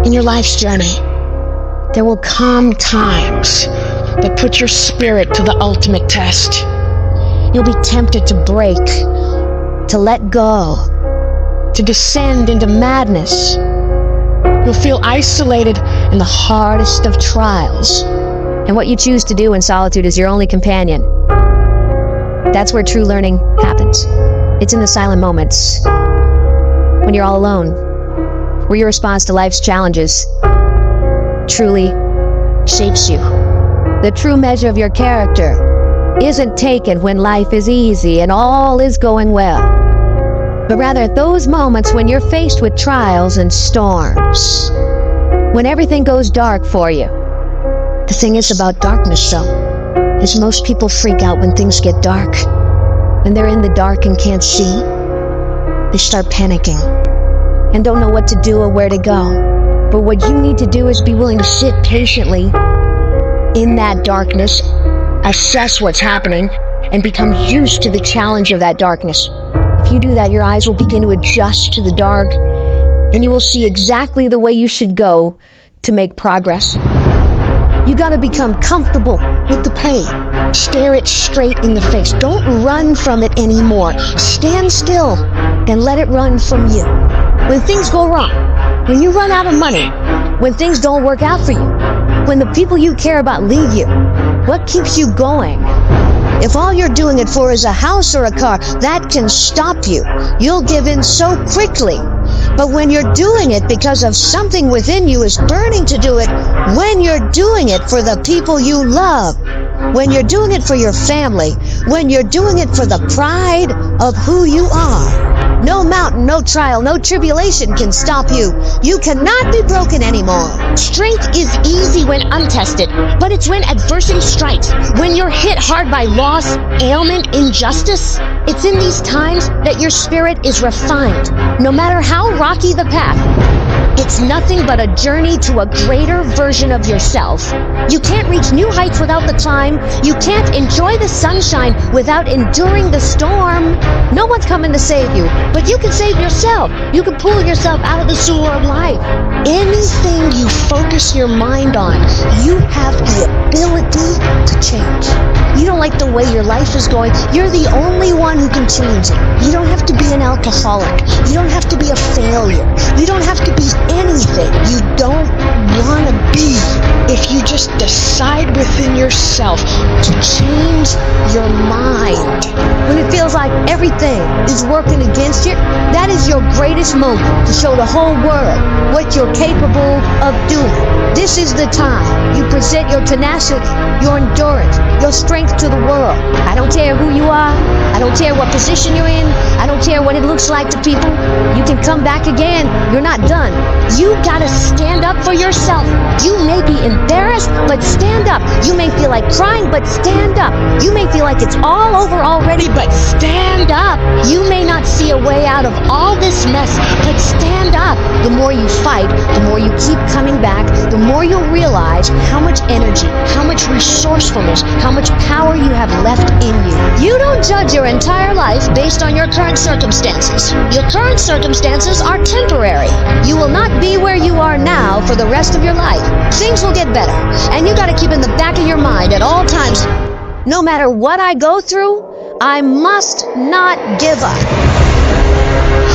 in your life's journey, there will come times that put your spirit to the ultimate test. You'll be tempted to break, to let go, to descend into madness. You'll feel isolated in the hardest of trials. And what you choose to do in solitude is your only companion. That's where true learning happens. It's in the silent moments, when you're all alone, where your response to life's challenges truly shapes you. The true measure of your character isn't taken when life is easy and all is going well, but rather at those moments when you're faced with trials and storms, when everything goes dark for you. The thing is about darkness, though, is most people freak out when things get dark. When they're in the dark and can't see, they start panicking and don't know what to do or where to go. But what you need to do is be willing to sit patiently in that darkness, assess what's happening, and become used to the challenge of that darkness. If you do that, your eyes will begin to adjust to the dark, and you will see exactly the way you should go to make progress. You gotta become comfortable with the pain. Stare it straight in the face. Don't run from it anymore. Stand still and let it run from you. When things go wrong, when you run out of money, when things don't work out for you, when the people you care about leave you, what keeps you going? If all you're doing it for is a house or a car, that can stop you. You'll give in so quickly. But when you're doing it because of something within you is burning to do it, when you're doing it for the people you love, when you're doing it for your family, when you're doing it for the pride of who you are, no mountain, no trial, no tribulation can stop you. You cannot be broken anymore. Strength is easy when untested, but it's when adversity strikes, when you're hit hard by loss, ailment, injustice. It's in these times that your spirit is refined. No matter how rocky the path, it's nothing but a journey to a greater version of yourself. You can't reach new heights without the climb. You can't enjoy the sunshine without enduring the storm. No one's coming to save you, but you can save yourself. You can pull yourself out of the sewer of life. Anything you focus your mind on, you have the ability to change. You don't like the way your life is going, you're the only one who can change it. You don't have to be an alcoholic. You don't have to be a failure. You don't have to be anything you don't want to be. If you just decide within yourself to change your mind. When it feels like everything is working against you, that is your greatest moment to show the whole world what you're capable of doing. This is the time you present your tenacity, your endurance, your strength to the world. I don't care who you are. I don't care what position you're in. I don't care what it looks like to people. You can come back again. You're not done. You gotta stand up for yourself. You may be embarrassed, but stand up. You may feel like crying, but stand up. You may feel like it's all over already, but stand up. You may not see a way out of all this mess, but stand up. The more you fight, the more you keep coming back, the more you'll realize how much energy, how much resourcefulness, how much power you have left in you. You don't judge your entire life based on your current circumstances. Your current circumstances are temporary. You will not be where you are now for the rest of your life. Things will get better, and you gotta keep in the back of your mind at all times, no matter what I go through, I must not give up.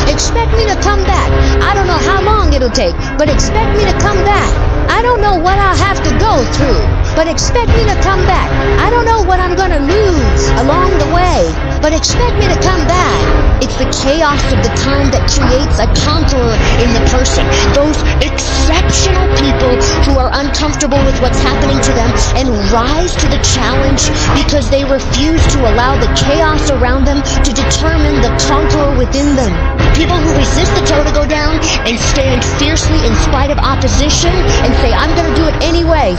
Expect me to come back. I don't know how long it'll take, but expect me to come back. I don't know what I'll have to go through, but expect me to come back. I don't know what I'm gonna lose along the way, but expect me to come back. It's the chaos of the time that creates a conqueror in the person. Those exceptional people who are uncomfortable with what's happening to them and rise to the challenge because they refuse to allow the chaos around them to determine the conqueror within them. People who resist the toe to go down and stand fiercely in spite of opposition and say, I'm gonna do it anyway.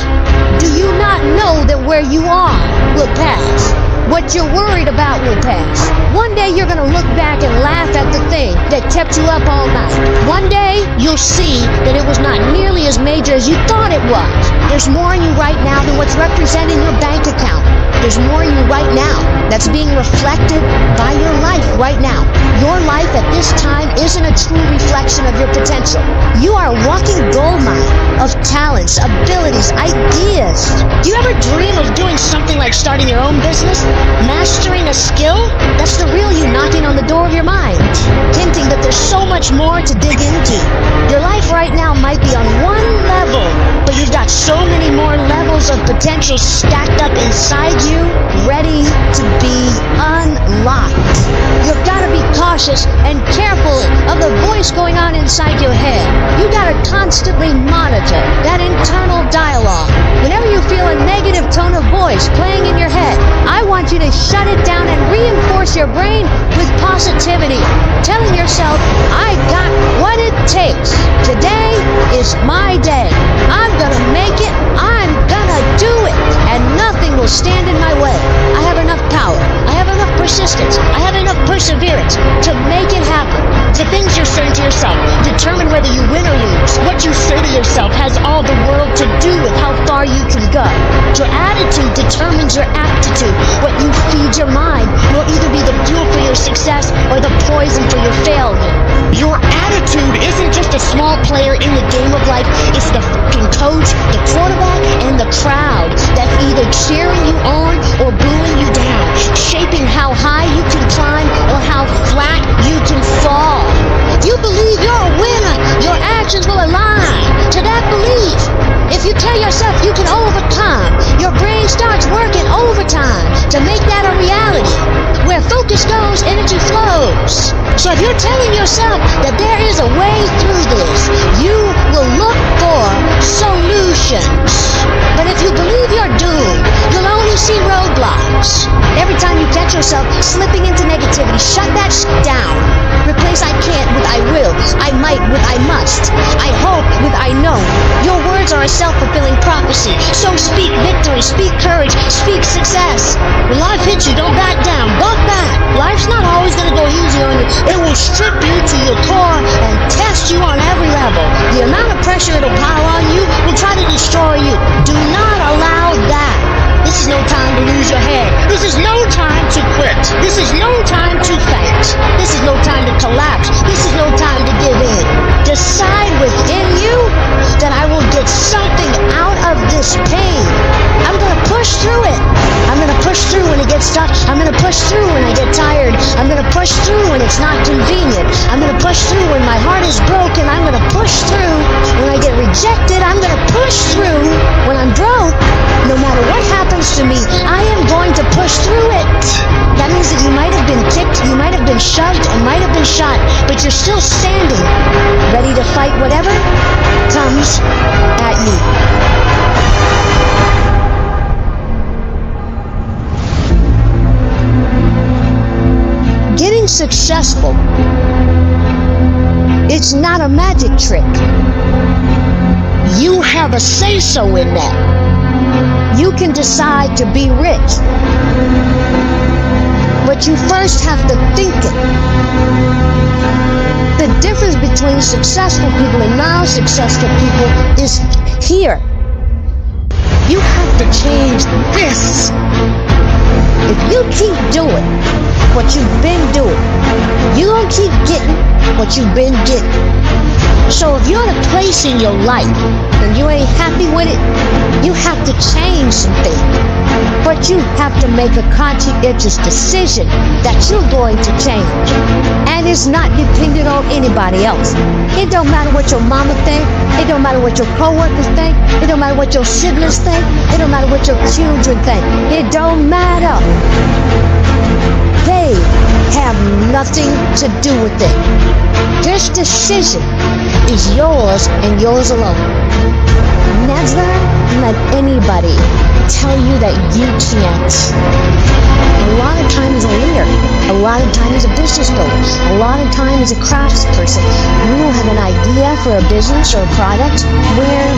Do you not know that where you are will pass? What you're worried about will pass. One day you're gonna look back and laugh at the thing that kept you up all night. One day you'll see that it was not nearly as major as you thought it was. There's more in you right now than what's represented in your bank account. There's more in you right now that's being reflected by your life right now. Your life at this time isn't a true reflection of your potential. You are a walking gold mine of talents, abilities, ideas. Do you ever dream of doing something like starting your own business? Mastering a skill? That's the real you knocking on the door of your mind, hinting that there's so much more to dig into. Your life right now might be on one level, but you've got so many more levels of potential stacked up inside you, ready to be unlocked. You've got to be cautious and careful of the voice going on inside your head. You got to constantly monitor that internal dialogue. Whenever you feel a negative tone of voice playing in your head, I want you to shut it down and reinforce your brain with positivity, telling yourself, I got what it takes. Today is my day. I'm gonna make it. I'm gonna do it. And nothing will stand in my way. I have enough power. I have enough persistence. I have enough perseverance to make it happen. The things you're saying to yourself determine whether you win or lose. What you say to yourself has all the world to do with how far you can go. Your attitude determines your aptitude. What you feed your mind will either be the fuel for your success or the poison for your failure. Your attitude isn't just a small player in the game of life. It's the fucking coach, the quarterback, and the crowd that's either cheering you on or booing you down, shaping how high you can climb or how flat you can fall. If you believe you're a winner, your actions will align to that belief. If you tell yourself you can overcome, your brain starts working overtime to make that a reality. Where focus goes, energy flows. So if you're telling yourself that there is a way through this, you will look for solutions. But if you believe you're doomed, you'll only see roadblocks. Every time you catch yourself slipping into negativity, shut that down. Replace I can't with I will, I might with I must, I hope with I know. Your words are a self-fulfilling prophecy. So speak victory, speak courage, speak success. When life hits you, don't back down, bump back. Life's not always going to go easy on you. It will strip you to your core and test you on every level. The amount of pressure it'll pile on you will try to destroy you. Do not allow that. This is no time to lose your head. This is no time to quit. This is no time to faint. This is no time to collapse. This is no time to give in. Decide within you that I will get something out of this pain. I'm going to push through it. I'm going to push through when it gets tough. I'm going to push through when I get tired. I'm going to push through when it's not convenient. I'm going to push through when my heart is broken. I'm going to push through when I get rejected. I'm going to push through when I'm broke. No matter what happens to me, I am going to push through it. That means that you might have been kicked, you might have been shoved, and might have been shot, but you're still standing, ready to fight whatever comes at you. Getting successful, it's not a magic trick. You have a say-so in that. You can decide to be rich, but you first have to think it. The difference between successful people and non-successful people is here. You have to change this. If you keep doing what you've been doing, you're going to keep getting what you've been getting. So if you're in a place in your life and you ain't happy with it, you have to change something. But you have to make a conscientious decision that you're going to change. And it's not dependent on anybody else. It don't matter what your mama think. It don't matter what your coworkers think. It don't matter what your siblings think. It don't matter what your children think. It don't matter. They have nothing to do with it. This decision is yours and yours alone. Never let anybody tell you that you can't. A lot of time as a leader, a lot of time as a business coach, a lot of time as a crafts person, we will have an idea for a business or a product where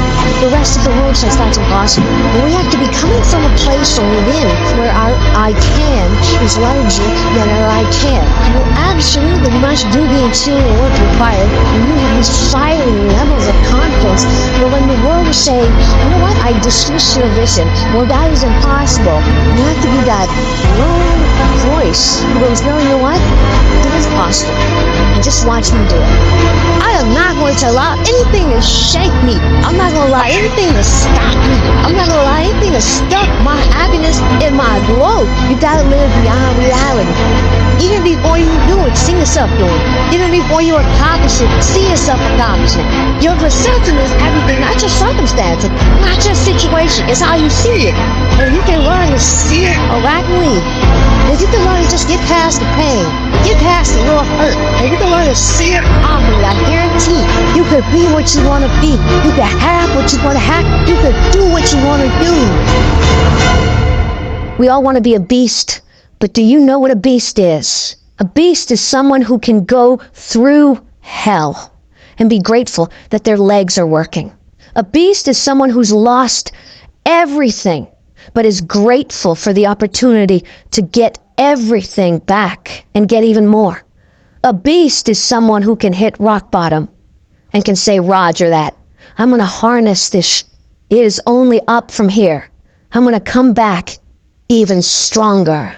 the rest of the world says that's impossible. But we have to be coming from a place from within where our I can is larger than our I can. You absolutely must do the interior work required, and you have these fiery levels of confidence. But when the world say, you know what, I dismiss your vision. Well, that is impossible. You have to be that lone voice who goes, no, you know what, it is possible. And just watch me do it. I am not going to allow anything to shake me. I'm not going to allow anything to stop me. I'm not going to allow anything to stop my happiness and my growth. You got to live beyond reality. Even before you do it, see yourself doing it. Even before you accomplish it, see yourself accomplishing it. Your perception is everything, not your circumstances, not your situation. It's how you see it. And you can learn to see it correctly. If you can learn to just get past the pain, get past the little hurt, and you can learn to see it properly, I guarantee you could be what you want to be. You can have what you want to have. You can do what you want to do. We all want to be a beast, but do you know what a beast is? A beast is someone who can go through hell and be grateful that their legs are working. A beast is someone who's lost everything, but is grateful for the opportunity to get everything back and get even more. A beast is someone who can hit rock bottom and can say, Roger that. I'm going to harness this. It is only up from here. I'm going to come back even stronger.